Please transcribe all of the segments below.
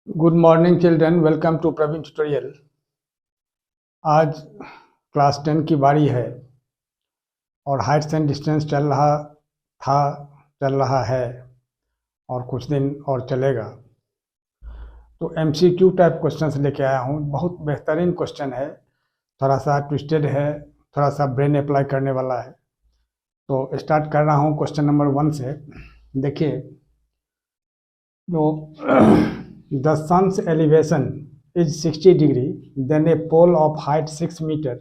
Good morning children, welcome to Praveen tutorial. आज class 10 की बारी है और हाइट्स एंड डिस्टेंस चल रहा है और कुछ दिन और चलेगा। तो एमसीक्यू टाइप क्वेश्चंस लेके आया हूँ। बहुत बेहतरीन क्वेश्चन है, थोड़ा सा ट्विस्टेड है, थोड़ा सा ब्रेन अप्लाई करने वाला है। तो स्टार्ट कर रहा हूँ क्वेश्चन नंबर 1 से। देखिए, जो the sun's elevation is 60 degree, then a pole of height 6 meter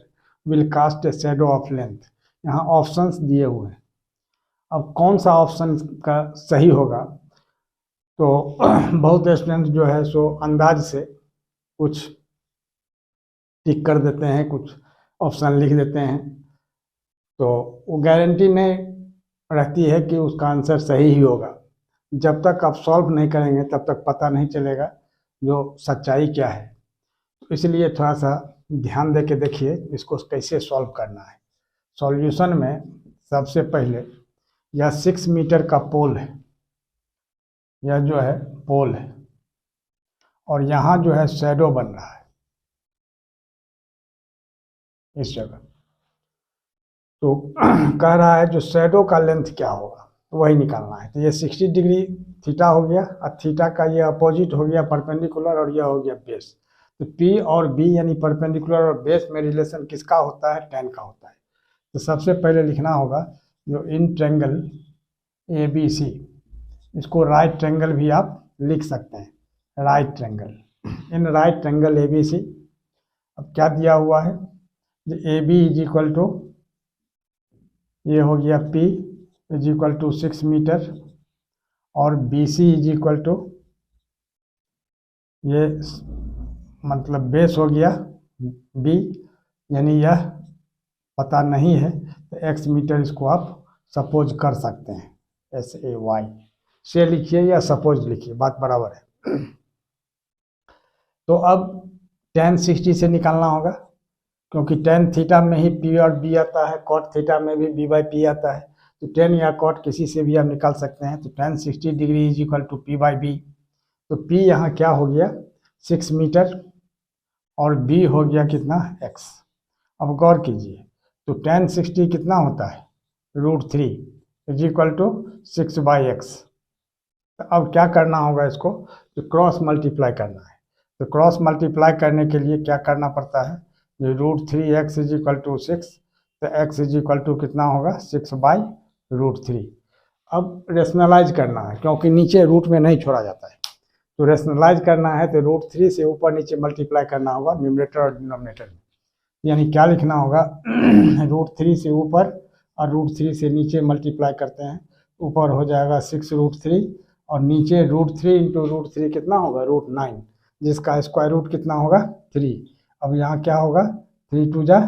will cast a shadow of length। यहाँ ऑप्शंस दिए हुए हैं। अब कौन सा ऑप्शन का सही होगा? तो बहुत स्टूडेंट जो है सो अंदाज से कुछ टिक कर देते हैं, कुछ ऑप्शन लिख देते हैं, तो वो गारंटी नहीं रहती है कि उसका आंसर सही ही होगा। जब तक आप सॉल्व नहीं करेंगे तब तक पता नहीं चलेगा जो सच्चाई क्या है। तो इसलिए थोड़ा सा ध्यान दे के देखिए इसको कैसे सॉल्व करना है। सॉल्यूशन में सबसे पहले यह 6 मीटर का पोल है, यह जो है पोल है, और यहाँ जो है शैडो बन रहा है इस जगह। तो कह रहा है जो शैडो का लेंथ क्या होगा वही निकालना है। तो ये 60 डिग्री थीटा हो गया, और थीटा का ये अपोजिट हो गया परपेंडिकुलर, और यह हो गया बेस। तो पी और बी यानी परपेंडिकुलर और बेस में रिलेशन किसका होता है? tan का होता है। तो सबसे पहले लिखना होगा जो इन ट्रेंगल ए बी सी, इसको राइट ट्रेंगल भी आप लिख सकते हैं, right triangle. In right triangle A B C, अब क्या दिया हुआ है? A B is equal to, ये हो गया P is equal to 6 meter, और B C is equal to, ये मतलब बेस हो गया बी, यानी यह पता नहीं है तो x मीटर इसको आप सपोज कर सकते हैं, SAY से लिखिए या सपोज लिखिए, बात बराबर है। तो अब tan 60 से निकालना होगा, क्योंकि tan थीटा में ही p और b आता है, cot थीटा में भी b बाई p आता है। तो tan या cot किसी से भी आप निकाल सकते हैं। तो tan 60 degree is equal to p by b। तो p यहाँ क्या हो गया? 6 मीटर, और b हो गया कितना? x। अब गौर कीजिए, तो tan 60 कितना होता है? √3 is equal to 6 by x. अब क्या करना होगा? इसको तो क्रॉस मल्टीप्लाई करना है। तो क्रॉस मल्टीप्लाई करने के लिए क्या करना पड़ता है? √3x इज इक्वल टू 6, तो x इज इक्वल टू कितना होगा? 6 बाई √3। अब रेशनलाइज करना है, क्योंकि नीचे रूट में नहीं छोड़ा जाता है। तो रेशनलाइज करना है तो √3 से ऊपर नीचे मल्टीप्लाई करना होगा न्यूमरेटर और डिनोमिनेटर में। यानी क्या लिखना होगा? √3 से ऊपर और √3 से नीचे मल्टीप्लाई करते हैं, ऊपर हो जाएगा 6√3, और नीचे √3 इंटू √3 कितना होगा? √9, जिसका स्क्वायर रूट कितना होगा? 3। अब यहाँ क्या होगा? 3 2 जा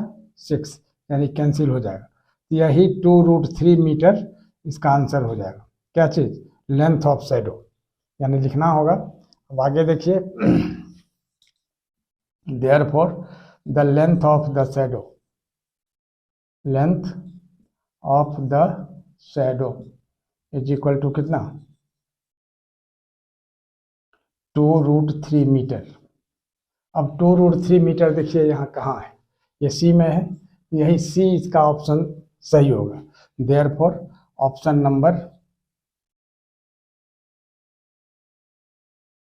6, यानी कैंसिल हो जाएगा। तो यही 2√3 मीटर इसका आंसर हो जाएगा। क्या चीज़? लेंथ ऑफ शैडो, यानी लिखना होगा। अब आगे देखिए, therefore the length of the shadow, length of the shadow is equal to कितना? 2√3 मीटर। अब 2√3 मीटर देखिए यहाँ कहाँ है? ये सी में है, यही सी इसका ऑप्शन सही होगा। देयरफॉर ऑप्शन नंबर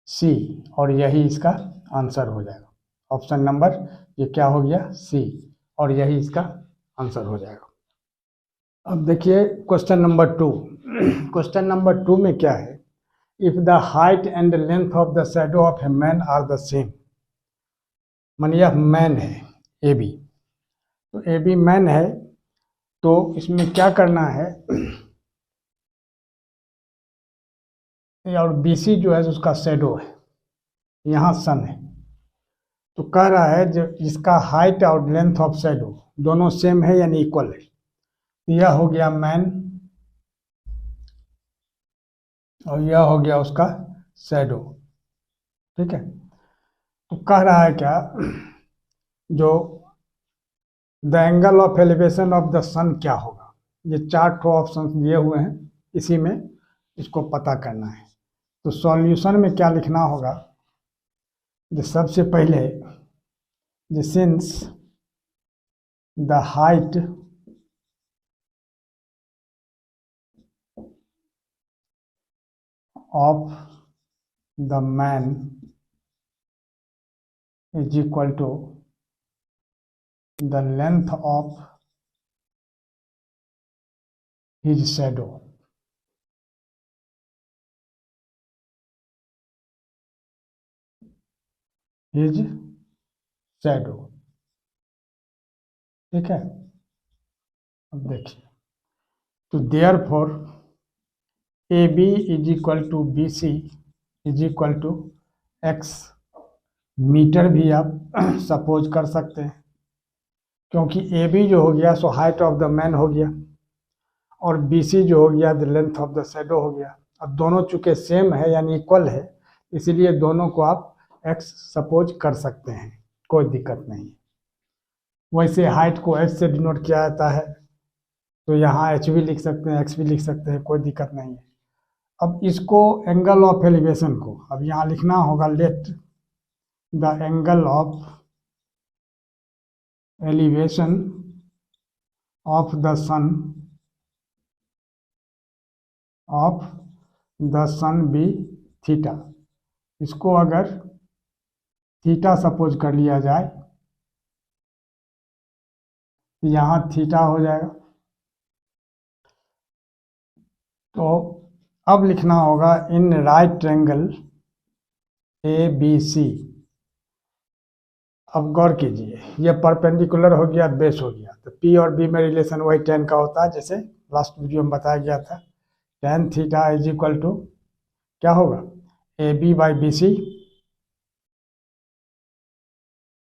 सी, और यही इसका आंसर हो जाएगा। ऑप्शन नंबर ये क्या हो गया? सी, और यही इसका आंसर हो जाएगा। अब देखिए क्वेश्चन नंबर 2। क्वेश्चन नंबर 2 में क्या है? If the height and length of the shadow of a man are the same, मानिए यह मैन है ए बी, तो ए बी मैन है, तो इसमें क्या करना है? और बी सी जो है उसका शैडो है, यहाँ सन है। तो कह रहा है जो इसका हाइट और लेंथ ऑफ शैडो दोनों सेम है यानी इक्वल है। यह हो गया मैन और यह हो गया उसका शैडो, ठीक है। तो कह रहा है क्या? जो the angle of elevation of the sun क्या होगा? ये 4 ऑप्शन दिए हुए हैं, इसी में इसको पता करना है। तो सॉल्यूशन में क्या लिखना होगा? जो सबसे पहले since the height of the man is equal to the length of his shadow, his shadow. ठीक है, अब देखिए, तो therefore A B is equal to B C is equal to x metre भी आप सपोज कर सकते हैं, क्योंकि ए बी जो हो गया so height of the man हो गया और बी सी जो हो गया the length of the shadow हो गया। अब दोनों चूंकि सेम है यानी इक्वल है, इसीलिए दोनों को आप एक्स सपोज कर सकते हैं, कोई दिक्कत नहीं। वैसे हाइट को एच से डिनोट किया जाता है, तो यहाँ एच भी लिख सकते हैं, एक्स भी लिख सकते हैं, कोई दिक्कत नहीं है। अब इसको एंगल ऑफ एलिवेशन को अब यहाँ लिखना होगा, let the angle of elevation of the sun be theta. इसको अगर थीटा सपोज कर लिया जाए तो यहाँ थीटा हो जाएगा। तो अब लिखना होगा in right triangle A B C. अब गौर कीजिए, ये परपेंडिकुलर हो गया, बेस हो गया, तो पी और बी में रिलेशन वही tan का होता है, जैसे लास्ट वीडियो में बताया गया था। tan theta is equal to क्या होगा, A B by B C,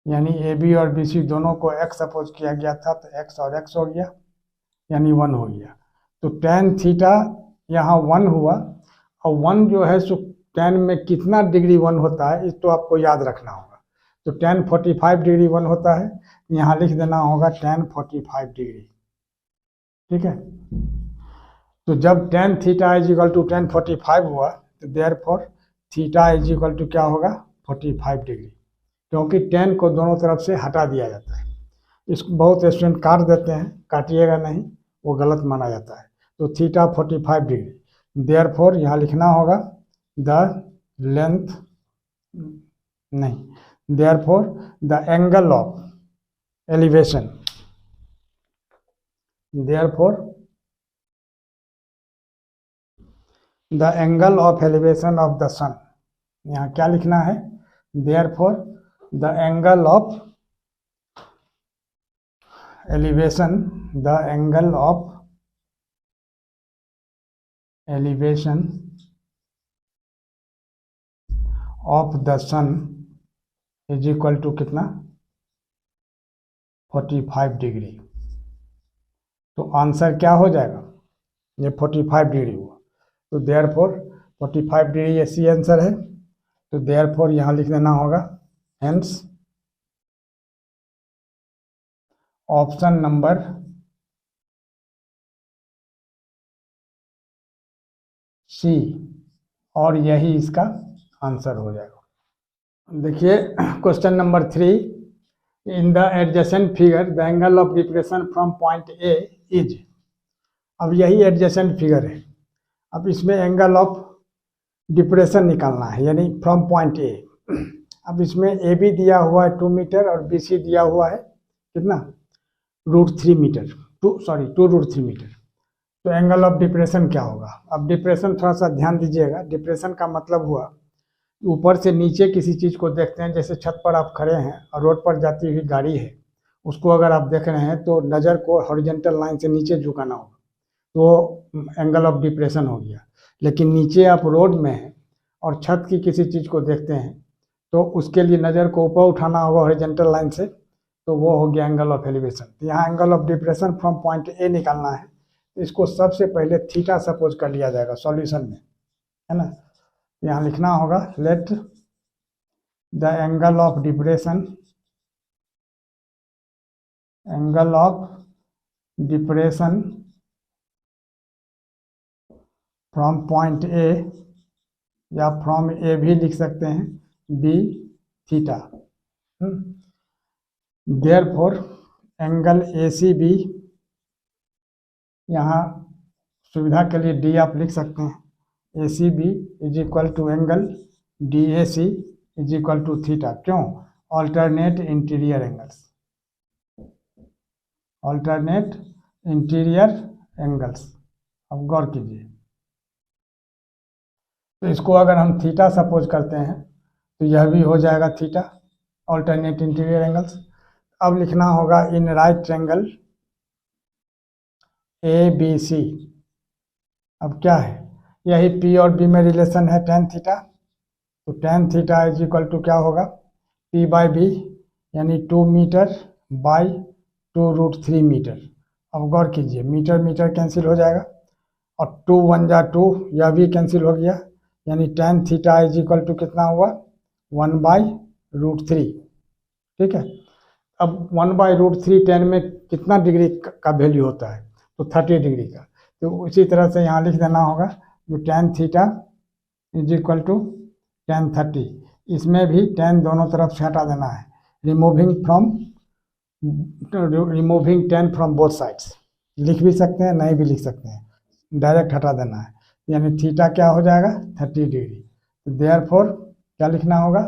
यानी ए बी और बी सी दोनों को x सपोज किया गया था, तो x और x हो गया, यानी 1 हो गया। तो tan थीटा यहाँ 1 हुआ, और 1 जो है सो tan में कितना डिग्री 1 होता है, इस तो आपको याद रखना होगा। तो tan 45 डिग्री 1 होता है, यहाँ लिख देना होगा tan 45 डिग्री। ठीक है, तो जब tan theta is equal to tan 45 हुआ, तो therefore theta is equal to क्या होगा, 45 डिग्री, क्योंकि tan को दोनों तरफ से हटा दिया जाता है। इसको बहुत स्टूडेंट काट देते हैं, काटिएगा नहीं, वो गलत माना जाता है। तो थीटा 45 डिग्री, देयरफॉर यहाँ लिखना होगा द लेंथ, नहीं, therefore the angle of elevation, therefore the angle of elevation of the sun, यहाँ क्या लिखना है, therefore the angle of elevation, the angle of elevation of the sun is equal to कितना, 45 degree. तो answer क्या हो जाएगा, ये 45 डिग्री हुआ, तो देयरफॉर 45 डिग्री ये सी आंसर है। तो देयरफॉर यहाँ लिख देना होगा हेंस ऑप्शन नंबर सी, और यही इसका आंसर हो जाएगा। देखिए question number 3, in the adjacent figure the angle of depression from point A is. अब यही एडजेसेंट फिगर है, अब इसमें एंगल ऑफ डिप्रेशन निकालना है, यानी फ्रॉम पॉइंट ए। अब इसमें ए बी दिया हुआ है 2 मीटर और बी सी दिया हुआ है कितना, √3 मीटर, 2√3 मीटर। तो एंगल ऑफ डिप्रेशन क्या होगा। अब डिप्रेशन थोड़ा सा ध्यान दीजिएगा, डिप्रेशन का मतलब हुआ ऊपर से नीचे किसी चीज़ को देखते हैं, जैसे छत पर आप खड़े हैं और रोड पर जाती हुई गाड़ी है, उसको अगर आप देख रहे हैं तो नज़र को हॉरिजॉन्टल लाइन से नीचे झुकाना होगा, तो एंगल ऑफ डिप्रेशन हो गया। लेकिन नीचे आप रोड में हैं और छत की किसी चीज़ को देखते हैं, तो उसके लिए नज़र को ऊपर उठाना होगा हॉरिजॉन्टल लाइन से, तो वो हो गया एंगल ऑफ एलिवेशन। तो यहाँ angle of depression from point ए निकालना है, तो इसको सबसे पहले थीटा सपोज कर लिया जाएगा सॉल्यूशन में, है ना। यहाँ लिखना होगा let the angle of depression, angle of depression from point A, या फ्रॉम ए भी लिख सकते हैं, be theta. Therefore angle ACB, यहाँ सुविधा के लिए डी आप लिख सकते हैं, ACB is equal to angle DAC is equal to theta. क्यों? Alternate interior angles, alternate interior angles. अब गौर कीजिए, तो इसको अगर हम थीटा सपोज करते हैं तो यह भी हो जाएगा थीटा, ऑल्टरनेट इंटीरियर एंगल्स। अब लिखना होगा इन राइट ट्रायंगल ABC। अब क्या है, यही P और B में रिलेशन है tan थीटा, तो tan theta is equal to क्या होगा, P/B, यानी 2 मीटर बाई 2√3 मीटर। अब गौर कीजिए, मीटर मीटर कैंसिल हो जाएगा और 2 1 जा 2, यह भी कैंसिल हो गया, यानी tan theta is equal to कितना हुआ, 1/√3। ठीक है, अब 1/√3 tan में कितना डिग्री का वैल्यू होता है, तो 30 डिग्री का। तो उसी तरह से यहाँ लिख देना होगा जो tan theta is equal to tan 30, इसमें भी tan दोनों तरफ से हटा देना है, removing tan from both sides. लिख भी सकते हैं, नहीं भी लिख सकते हैं, डायरेक्ट हटा देना है, यानी थीटा क्या हो जाएगा, 30 डिग्री। तो देयरफॉर क्या लिखना होगा,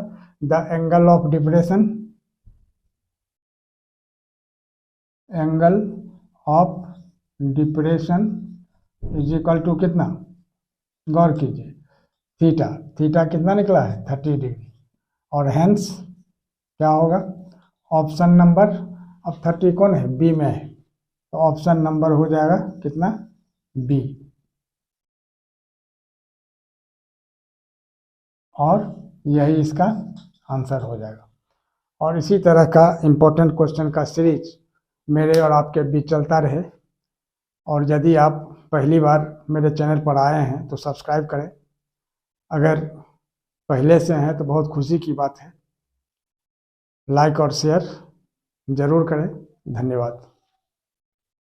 the angle of depression, angle of depression is equal to कितना, गौर कीजिए, थीटा, थीटा कितना निकला है, 30 डिग्री। और हेंस क्या होगा, ऑप्शन नंबर, अब 30 कौन है, बी में है, तो ऑप्शन नंबर हो जाएगा कितना, बी। और यही इसका आंसर हो जाएगा। और इसी तरह का इम्पोर्टेंट क्वेश्चन का सीरीज मेरे और आपके बीच चलता रहे। और यदि आप पहली बार मेरे चैनल पर आए हैं तो सब्सक्राइब करें, अगर पहले से हैं तो बहुत खुशी की बात है। लाइक और शेयर ज़रूर करें। धन्यवाद।